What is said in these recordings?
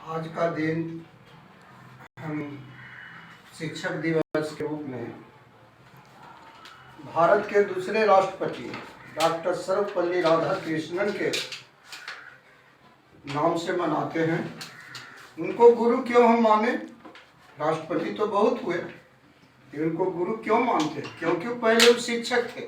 आज का दिन हम शिक्षक दिवस के रूप में भारत के दूसरे राष्ट्रपति डॉक्टर सर्वपल्ली राधाकृष्णन के नाम से मनाते हैं। उनको गुरु क्यों हम माने? राष्ट्रपति तो बहुत हुए, उनको गुरु क्यों मानते? क्योंकि पहले वो शिक्षक थे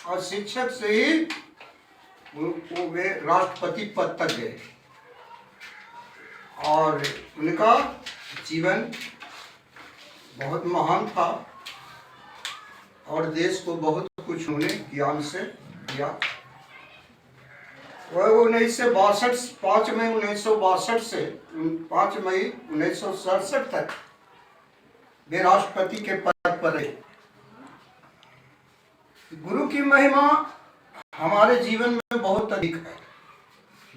और शिक्षक से ही वे राष्ट्रपति पद तक गए और उनका जीवन बहुत महान था और देश को बहुत कुछ उन्होंने ज्ञान से दिया। वह 5 मई 1962 से 5 मई 1967 तक वे राष्ट्रपति के पद पर रहे। गुरु की महिमा हमारे जीवन में बहुत अधिक है।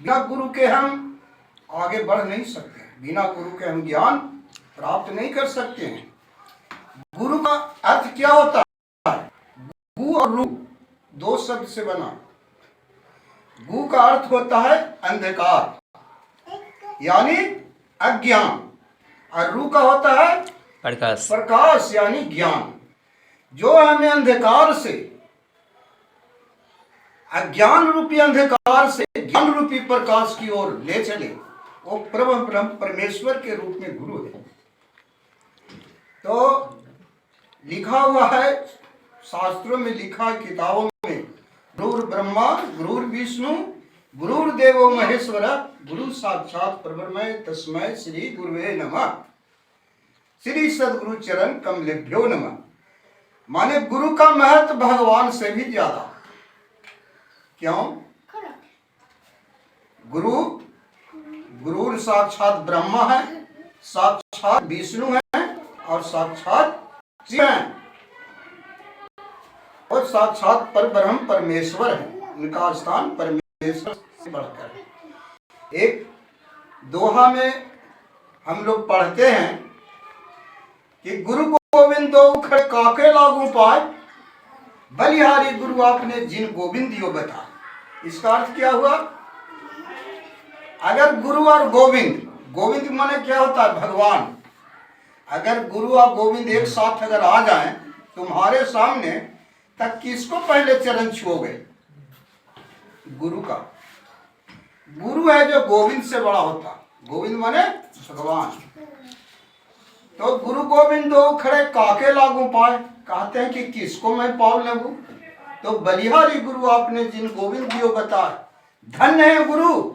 बिना गुरु के हम आगे बढ़ नहीं सकते, बिना गुरु के हम ज्ञान प्राप्त नहीं कर सकते हैं। गुरु का अर्थ क्या होता है? गु और रु दो शब्द से बना। गु का अर्थ होता है अंधकार यानी अज्ञान और रु का होता है प्रकाश, प्रकाश यानी ज्ञान। जो हमें अंधकार से, अज्ञान रूपी अंधकार से ज्ञान रूपी प्रकाश की ओर ले चले, वो ब्रह्म परमेश्वर के रूप में गुरु है। तो लिखा हुआ है, शास्त्रों में लिखा है, किताबों में, गुरुर् ब्रह्मा गुरुर् विष्णु गुरुर्देवो महेश्वर गुरु साक्षात परब्रह्म तस्मै श्री गुरुवे नमः। श्री सद्गुरु चरण कमलेभ्यो नमः। माने गुरु का महत्व भगवान से भी ज्यादा। क्यों? गुरु साक्षात ब्रह्मा है, साक्षात विष्णु है और साक्षात शिव है और साक्षात परब्रह्म परमेश्वर है। उनका स्थान परमेश्वर से बढ़कर है। एक दोहा में हम लोग पढ़ते हैं कि गुरु गोविंद दो खड़े काके लागू पाए, बलिहारी गुरु आपने जिन गोविंद दियो बता। इसका अर्थ क्या हुआ? अगर गुरु और गोविंद, गोविंद माने क्या होता है? भगवान। अगर गुरु और गोविंद एक साथ अगर आ जाएं तुम्हारे सामने, तब किसको पहले चरण छुओगे? गुरु का। गुरु है जो गोविंद से बड़ा होता। गोविंद माने भगवान। तो गुरु गोविंद दो खड़े काके लागू पाए, कहते हैं कि किसको मैं पाव लगू? तो बलिहारी गुरु आपने जिन गोविंद दियो बता। धन्य है गुरु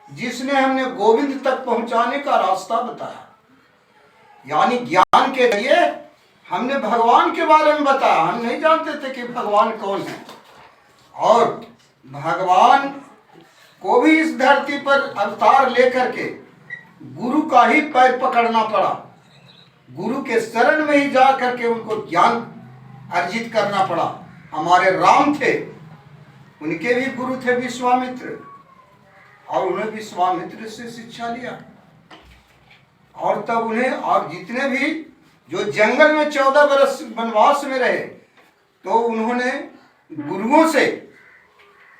जिसने हमने गोविंद तक पहुंचाने का रास्ता बताया। यानी ज्ञान के जरिए हमने भगवान के बारे में बताया। हम नहीं जानते थे कि भगवान कौन है और भगवान को भी इस धरती पर अवतार लेकर के गुरु का ही पैर पकड़ना पड़ा। गुरु के शरण में ही जा करके उनको ज्ञान अर्जित करना पड़ा। हमारे राम थे, उनके भी गुरु थे विश्वामित्र और उन्हें विश्वामित्र से शिक्षा लिया और तब उन्हें, और जितने भी जो जंगल में 14 वर्ष वनवास में रहे, तो उन्होंने गुरुओं से,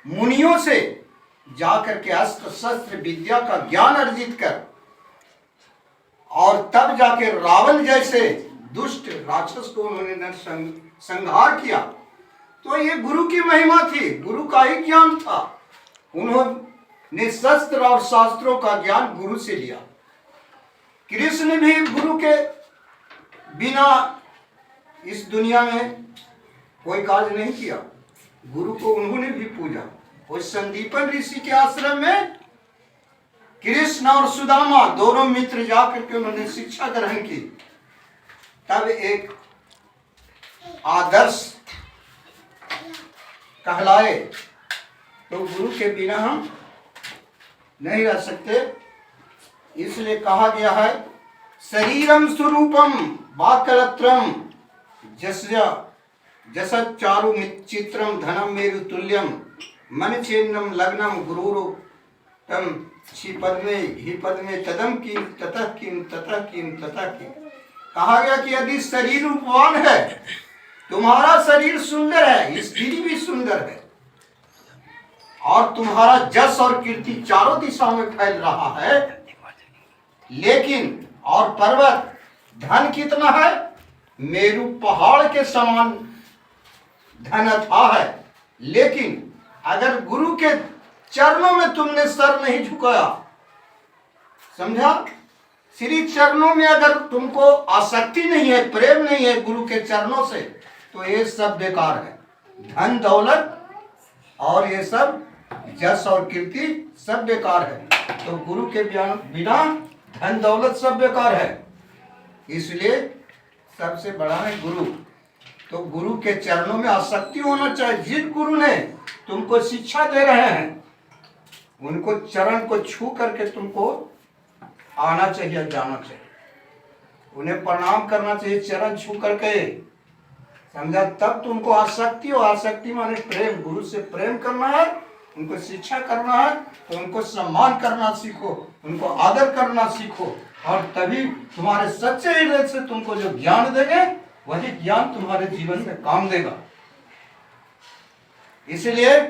मुनियों से जाकर के अस्त्र शस्त्र विद्या का ज्ञान अर्जित कर और तब जाके रावण जैसे दुष्ट राक्षस को उन्होंने संहार किया। तो ये गुरु की महिमा थी, गुरु का ही ज्ञान था। उन्होंने शस्त्र और शास्त्रों का ज्ञान गुरु से लिया। कृष्ण भी गुरु के बिना इस दुनिया में कोई कार्य नहीं किया। गुरु को उन्होंने भी पूजा। उस संदीपन ऋषि के आश्रम में कृष्ण और सुदामा दोनों मित्र जाकर के उन्होंने शिक्षा ग्रहण की। तब एक आदर्श कहलाए। तो गुरु के बिना हम नहीं रह सकते। इसलिए कहा गया है, शरीरम स्वरूपम वाक्कलत्रम जसत चारु चित्रम धनम मेरु तुल्यम मन चेन्नम लग्नम गुरुरो तम छि पद्मे ही पद्मे तदम किम ततः किम ततः किम ततः किम। कहा गया कि यदि शरीर रूपवान है, तुम्हारा शरीर सुंदर है, स्त्री भी सुंदर है और तुम्हारा जस और कीर्ति चारों दिशाओं में फैल रहा है, लेकिन और पर्वत, धन कितना है? मेरू पहाड़ के समान धन अथाह है। लेकिन अगर गुरु के चरणों में तुमने सर नहीं झुकाया, समझा? श्री चरणों में अगर तुमको आसक्ति नहीं है, प्रेम नहीं है गुरु के चरणों से, तो ये सब बेकार है। धन दौलत और ये सब जस और कीर्ति सब बेकार है। तो गुरु के बिना धन दौलत सब बेकार है। इसलिए सबसे बड़ा है गुरु। तो गुरु के चरणों में आसक्ति होना चाहिए। जिन गुरु ने तुमको शिक्षा दे रहे हैं, उनको चरण को छू करके तुमको आना चाहिए, जाना चाहिए, उन्हें प्रणाम करना चाहिए चरण छू करके, समझा? तब तुमको आसक्ति हो। आसक्ति माने प्रेम, गुरु से प्रेम करना है, उनको शिक्षा करना है, तो उनको सम्मान करना सीखो, उनको आदर करना सीखो, और तभी तुम्हारे सच्चे हृदय से तुमको जो ज्ञान देंगे, वही ज्ञान तुम्हारे जीवन में काम देगा। इसलिए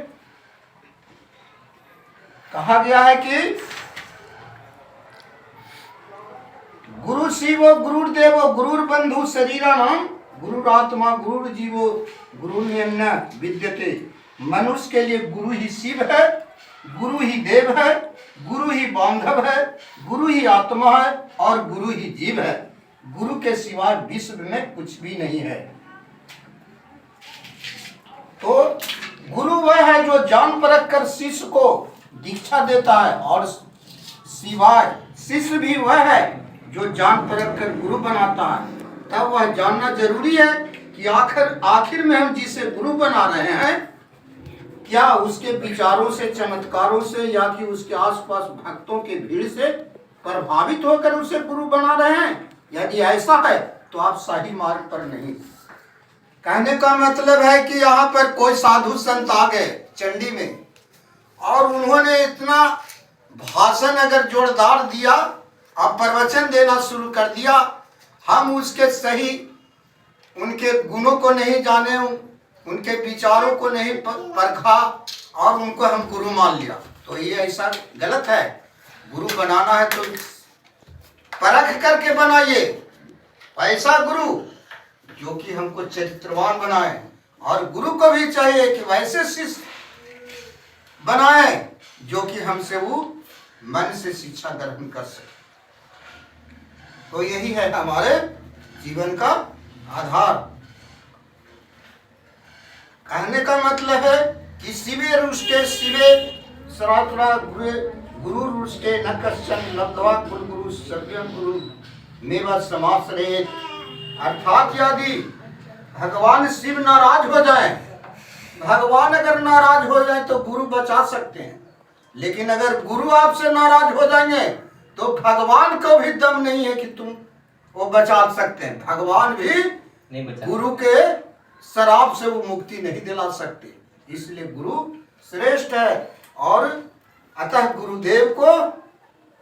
कहा गया है कि गुरु शिवो गुरुर्देवो गुरुर्बंधु शरीराणाम गुरुरात्मा गुरुर्जीवो गुरुर्न्यन्य विद्यते। मनुष्य के लिए गुरु ही शिव है, गुरु ही देव है, गुरु ही बांधव है, गुरु ही आत्मा है और गुरु ही जीव है। गुरु के सिवाय विश्व में कुछ भी नहीं है। तो गुरु वह है जो जान परख कर शिष्य को दीक्षा देता है, और सिवाय शिष्य भी वह है जो जान परख कर गुरु बनाता है। तब वह जानना जरूरी है कि आखिर में हम जिसे गुरु बना रहे हैं, क्या उसके विचारों से, चमत्कारों से, या कि उसके आसपास भक्तों के भीड़ से प्रभावित होकर उसे गुरु बना रहे हैं? यदि ऐसा है तो आप सही मार्ग पर नहीं। कहने का मतलब है कि यहाँ पर कोई साधु संत आ गए चंडी में, और उन्होंने इतना भाषण अगर जोरदार दिया और प्रवचन देना शुरू कर दिया, हम उसके सही, उनके गुणों को नहीं जाने, उनके विचारों को नहीं परखा, और उनको हम गुरु मान लिया, तो ये ऐसा गलत है। गुरु बनाना है तो परख करके बनाइए। ऐसा गुरु जो कि हमको चरित्रवान बनाए, और गुरु को भी चाहिए कि वैसे शिष्य बनाए जो कि हमसे वो मन से शिक्षा ग्रहण कर सके। तो यही है हमारे जीवन का आधार। कहने का मतलब है कि शिवे रुष्टे शिवे सरात्रा गुरु रुष्टे न कश्चन लब्ध्वा कुल गुरु सभ्यं गुरु मेवा समाश्रयेत्। अर्थात यदि भगवान शिव नाराज हो जाए, भगवान अगर नाराज हो जाए तो गुरु बचा सकते हैं, लेकिन अगर गुरु आपसे नाराज हो जाएंगे तो भगवान को भी दम नहीं है कि तुम वो बचा सकते हैं। भगवान भी गुरु के शराब से वो मुक्ति नहीं दिला सकते। इसलिए गुरु श्रेष्ठ है, और अतः गुरुदेव को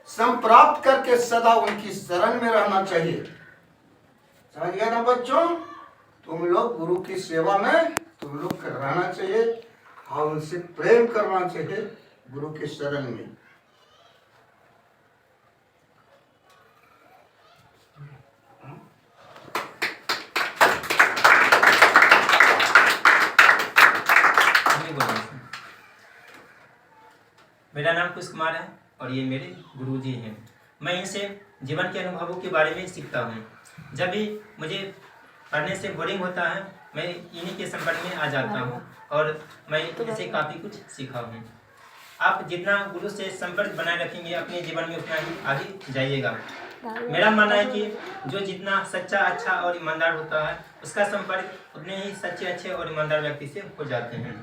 संप्राप्त करके सदा उनकी शरण में रहना चाहिए। समझ गए ना बच्चों? तुम लोग गुरु की सेवा में तुम लोग रहना चाहिए, और उनसे प्रेम करना चाहिए गुरु के शरण में। मेरा नाम कुश कुमार है और ये मेरे गुरुजी हैं। मैं इनसे जीवन के अनुभवों के बारे में सीखता हूँ। जब भी मुझे पढ़ने से बोरिंग होता है, मैं इन्हीं के संपर्क में आ जाता हूँ और मैं इनसे काफ़ी कुछ सीखा हूँ। आप जितना गुरु से संपर्क बनाए रखेंगे अपने जीवन में, उतना ही आगे जाइएगा। मेरा मानना है कि जो जितना सच्चा, अच्छा और ईमानदार होता है, उसका संपर्क उतने ही सच्चे, अच्छे और ईमानदार व्यक्ति से हो जाते हैं।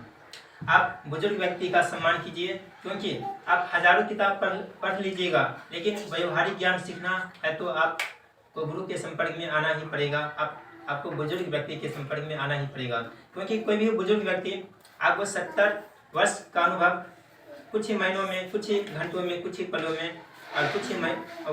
आप बुजुर्ग व्यक्ति का सम्मान कीजिए, क्योंकि आप हजारों किताब पढ़ लीजिएगा, लेकिन व्यवहारिक ज्ञान सीखना है तो आपको गुरु के संपर्क में आना ही पड़ेगा। आपको बुजुर्ग व्यक्ति के संपर्क में आना ही पड़ेगा, क्योंकि कोई भी बुजुर्ग व्यक्ति आपको 70 वर्ष का अनुभव कुछ ही महीनों में, कुछ ही घंटों में, कुछ ही पलों में और कुछ ही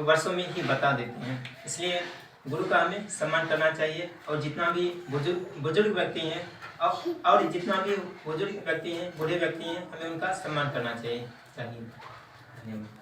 वर्षों में ही बता देते हैं। इसलिए गुरु का हमें सम्मान करना चाहिए, और जितना भी बुजुर्ग व्यक्ति हैं और जितना भी बुजुर्ग व्यक्ति हैं, बूढ़े व्यक्ति हैं, हमें उनका सम्मान करना चाहिए। धन्यवाद।